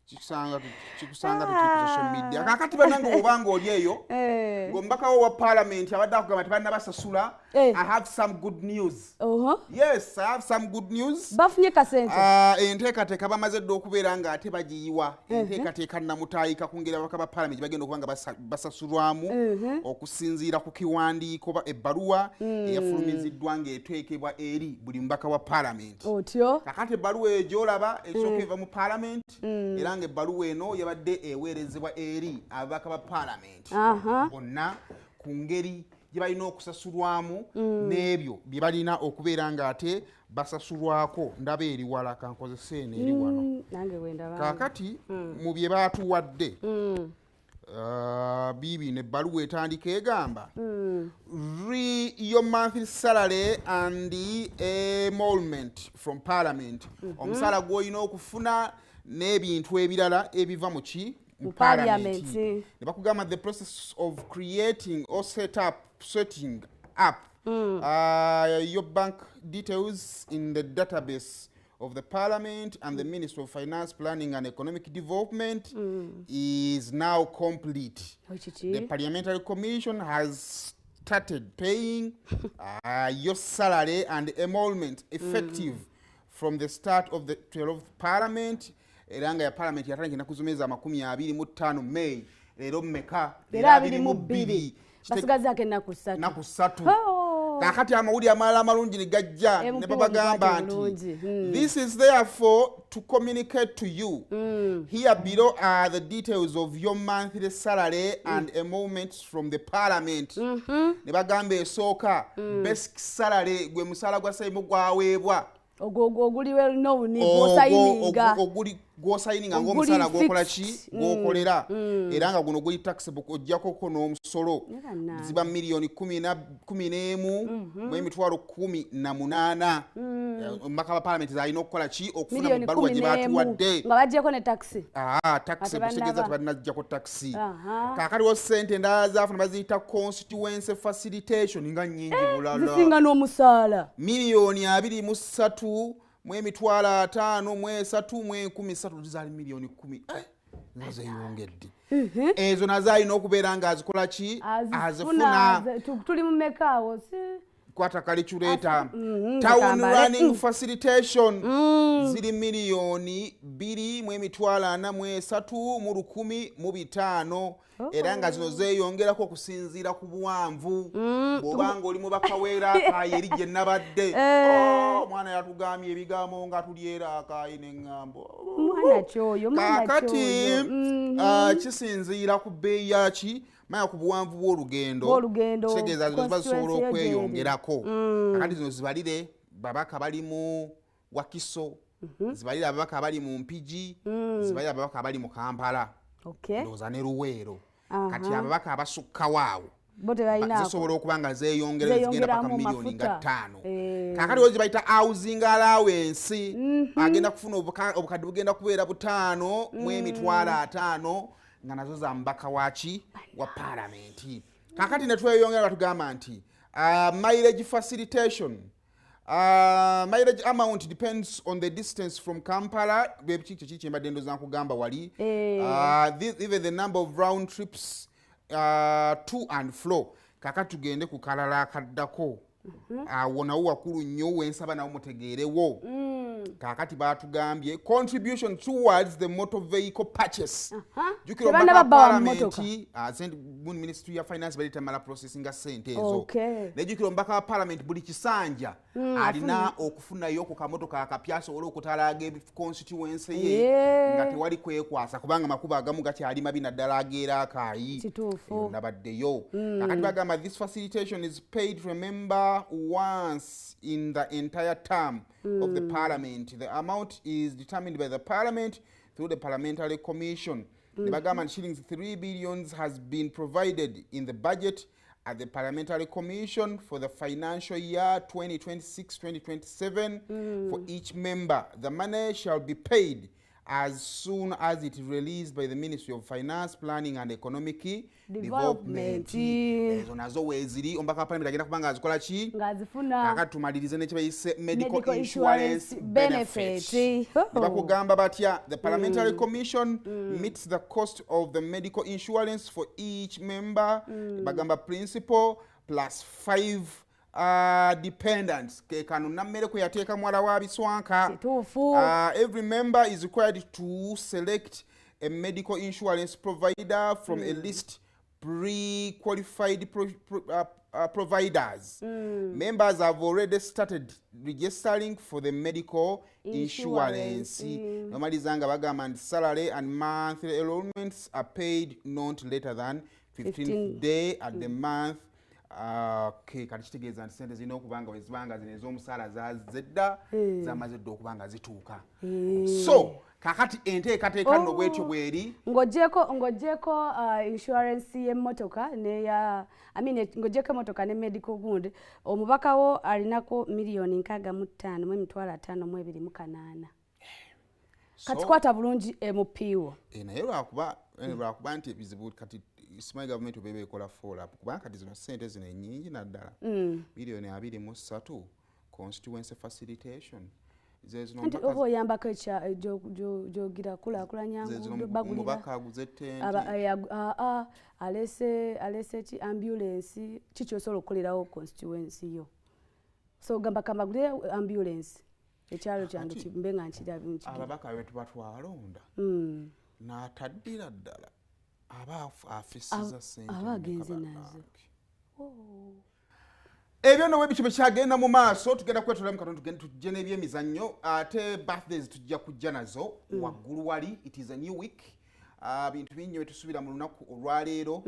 Chikusanga tu social media. Kakati banango obanga oli eyo. Ngombaka wa parliament abadde akugamba tebalina basasula. I have some good news. Yes, I have some good news. Bafunye kasente. Enteekateeka bamaze dda okubeera nga ate bagiyiwa. Enteekateeka namutaayika kungera bakaba parliament bagenda okubanga basasulwamu okusinziira ku kiwandiiko ba ebbaluwa eyafulumiziddwa ng'eteekebwa eri buli mubaka wa parliament. Otyo. Kakati ebbaluwa eyo gy'olaba esooka eva mu parliament era ng'ebbaluwa eno yabadde eweerezebwa eri ababaka ba parliament bonna ku ngeri gye balina okusasulwamu n'ebyo bye balina okubeera ng'ate basasulwako. Ndaba eri wala kankozesa eno eri wano. Kaakati mu bye baatuwadde bibi nebbaluwa etandika egamba your monthly salary and the emolument from parliament. Omusaala gw'olina okufuna n'ebintu ebirala ebiva mu ki mu parliament. Ne bakugamba the process of creating or setting up your bank details in the database of the Parliament and the Ministry of Finance, Planning and Economic Development is now complete. The Parliamentary Commission has started paying your salary and emolument effective from the start of the 12th Parliament. Eranga ya Parliament yatandika nakuzumeza 25 May. Lero mmeka? Lero 22. Basigazake naku 3. Kakati amawuli amalala amalungi ne gajja ne babagamba nti this is therefore to communicate to you. Here below are the details of your monthly salary and emoluments from the parliament. Ne bagamba esooka basic salary gwe musala gwa saimu gwaweebwa oguliwe no ni gosayininga gosayininga ng'omusala gwokola ki gwokolera era nga guno guli taxable ojjako ko n'omusolo ziba milioni 11,18 omubaka wa parliament zalina okukola ki okufuna mu bbaluwa gye baatuwadde nga bajjako ne taxi taxi butegeeza tebalinajjako taxi kaakati wo ssente endala zaafuna baziyita constituency facilitation nga nnyingi bulala zisinga n'omusaala milioni 23 5 3 zali milioni 10 nazeyongedde ezo nazalina okubeera nga azikola ki azifuna tuli mu mekaawo kwata calculator town running facilitation ziri milioni 2,4 era nga zino zeeyongerako okusinziira ku buwanvu bw'obanga oli mubaka w'eraakaayi eri gye nabadde omwana yatugambye ebigambo nga tulyera akaayi n'eŋŋambo kaakati kisinziira ku bbeeyi yaki maya ku buwanvu bw'olugendo kitegeeza zino ziba zisobola okweyongerako kakati zino zibalire babaka bali mu Wakiso zibalire ababaka abali mu Mpigi zibalire ababaka abali mu Kampala ndowooza ne Luweero kati ababaka abasukkawo awo zisobola okuba nga zeeyongera zigenda paka milioni nga 5 kakati ozi bayita housing allowance agenda kufuna obukadde bugenda kubeera 5,500 nga nazo za mbaka waki wa parliament. Kakati ne tweyongera batugamba nti mileage facilitation mileage amount depends on the distance from Kampala bwekiki kyembadde ndoza nkugamba wali even the number of round trips to and fro. Kakati tugende ku kalala akaddako awo nawo wakulu nnyo wensaba nawo mutegeerewo kakati batugambye contribution towards the motor vehicle purchase jukiro mbaka parliament ministry ya finance balita mala processing sente ezo ne jukiro mbaka parliament buli kisanja alina okufuna yoko kamotoka akapyaso olwo kutalage constituency ye ngati wali kwekwasa kubanga makuba agamu gati ali mabina dalageera akayi nabaddeyo kakati bagamba this facilitation is paid to a member once in the entire term of the parliament. The amount is determined by the parliament through the parliamentary commission. The government shillings 3 billion has been provided in the budget at the parliamentary commission for the financial year 2026-2027 for each member. The money shall be paid as soon as it released by the Ministry of Finance, Planning and Economic Development. Ezo nazo weziri ombaka parliament agenda kubanga azikola ki ngazifuna kakati tumalirize ne kibayise medical insurance benefit. Bakugamba batya the Parliamentary Commission meets the cost of the medical insurance for each member bagamba principal plus 5 dependents ke kanu nammere ko yateeka mwala wa biswanka. Every member is required to select a medical insurance provider from a list pre-qualified providers. Members have already started registering for the medical insurance. Normally zanga bagamba and salary and monthly enrollments are paid not later than 15th day at the month. Okay, kati kitegeeza nti sente zino okubanga wezibanga zino ez'omusaala zazedda zamaze dda okubanga zituuka. So kakati enteekateeka nno bwetyo bweri ng'oggyeko insurance y'emmotoka neya ng'oggyeko emmotoka ne medical gundi omubaka wo alinako $65,528. Kati kwata bulungi emupiiwo. Naye lwakuba nti ebizibu kati Small government will be called follow up. Kubanga kati zino sente zino ennyingi naddala $2.3 constituency facilitation. Nti oba oyambako gyogira kulaakulanya nguudo bagulira alese ki ambulance kiki osobola okukolerawo constituency yo. So gamba kamagulire ambulance ekyalo kyange kimbe nga nkirabye. Ababaka betu batwalonda n'ataddira ddala abagenze nazo. Ebyo nno bwe kyagenda mu maaso tugenda kwetolera mu Katonda tugenda tujje n'ebyemizannyo ate birthdays tujja kujja nazo waggulu wali. It is a new week. Bintu bingi bye tusubira mu lunaku olwaleero.